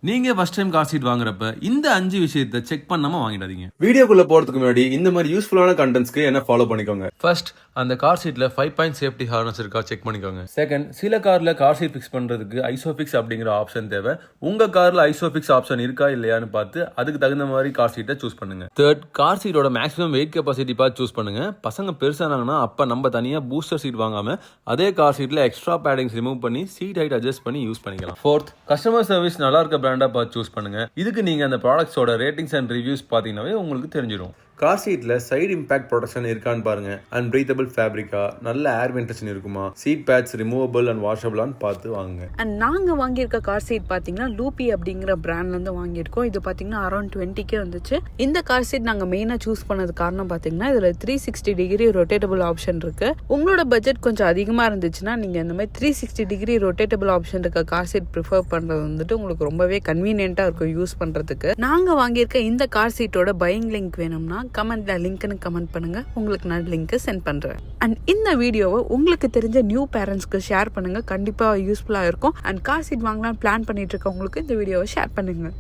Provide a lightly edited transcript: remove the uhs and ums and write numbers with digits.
நீங்க first time car seat வாங்குறப்ப இந்த 5 விஷயத்தை செக் பண்ணாம வாங்கிடாதீங்க. வீடியோக்குள்ள போறதுக்கு முன்னாடி இந்த மாதிரி யூஸ்ஃபுல்லான கண்டென்ட்ஸ்க்கு என்ன ஃபாலோ பண்ணிக்கோங்க. ஃபர்ஸ்ட், அந்த கார் சீட்ல 5 பாயிண்ட் சேஃப்டி ஹார்னஸ் இருக்கா செக் பண்ணிக்கோங்க. செகண்ட், சில கார்ல கார் சீட் ஃபிக்ஸ் பண்றதுக்கு ஐசோஃபிக்ஸ் அப்படிங்கிற ஆப்ஷன் தேவை. உங்க கார்ல ஐசோஃபிக்ஸ் ஆப்ஷன் இருக்கா இல்லையான்னு பார்த்து அதுக்கு தகுந்த மாதிரி கார் சீட்டை சூஸ் பண்ணுங்க. தேர்ட், கார் சீட்டோட மேக்ஸிமம் வெயிட் கெப்பாசிட்டி பார்த்து சூஸ் பண்ணுங்க. பசங்க பெருசானாங்கன்னா அப்ப நம்ம தனியா பூஸ்டர் சீட் வாங்காம அதே கார் சீட்ல எக்ஸ்ட்ரா பேடிங்ஸ் ரிமூவ் பண்ணி சீட் ஹைட் அட்ஜஸ்ட் பண்ணி யூஸ் பண்ணிக்கலாம். ஃபோர்த், கஸ்டமர் சர்வீஸ் நல்லா இருக்க பிராண்டா பார்த்து சூஸ் பண்ணுங்க. இதுக்கு நீங்க அந்த ப்ராடக்ட்ஸோட ரேட்டிங்ஸ் அண்ட் ரிவ்யூஸ் பாத்தீங்கன்னாவே உங்களுக்கு தெரிஞ்சிடும். கார் சீட்ல சைடு இம்பாக்ட் ப்ரொடெக்ஷன் இருக்கான்னு பாருங்க. அன்பிரீத்தபிள் ஃபேப்ரிக்கா, நல்ல ஏர் வென்டிலேஷன் இருக்குமா, சீட் பேட்ஸ் ரிமூவபிள் அண்ட் வாஷபிளான்னு பார்த்து வாங்குங்க. அண்ட் நாங்கள் வாங்கியிருக்க கார் சீட் பார்த்தீங்கன்னா லூபி அப்படிங்கிற பிராண்ட்லேருந்து வாங்கியிருக்கோம். இது பார்த்தீங்கன்னா அரௌண்ட் 20K வந்துச்சு. இந்த கார் சீட் நாங்கள் மெயினாக சூஸ் பண்ணது காரணம் பார்த்தீங்கன்னா இதில் 360 டிகிரி ரொட்டேட்டபிள் ஆப்ஷன் இருக்கு. உங்களோட பட்ஜெட் கொஞ்சம் அதிகமாக இருந்துச்சுன்னா நீங்கள் இந்த மாதிரி 360 டிகிரி ரொட்டேட்டபிள் ஆப்ஷன் இருக்க கார் சீட் ப்ரிஃபர் பண்ணுறது வந்துட்டு உங்களுக்கு ரொம்பவே கன்வீனியன்ட்டாக இருக்கும் யூஸ் பண்ணுறதுக்கு. நாங்கள் வாங்கியிருக்க இந்த கார் சீட்டோட பையிங் லிங்க் வேணும்னா கமெண்ட்ல லிங்க்னு கமெண்ட் பண்ணுங்க, உங்களுக்கு நான் லிங்க் சென்ட் பண்றேன். அண்ட் இந்த வீடியோவை உங்களுக்கு தெரிஞ்ச நியூ பேரண்ட்ஸ்க்கு ஷேர் பண்ணுங்க, கண்டிப்பா யூஸ்ஃபுல்லா இருக்கும். அண்ட் கார் சீட் வாங்கலாம் பிளான் பண்ணிட்டு இருக்கவங்களுக்கு இந்த வீடியோவை ஷேர் பண்ணுங்க.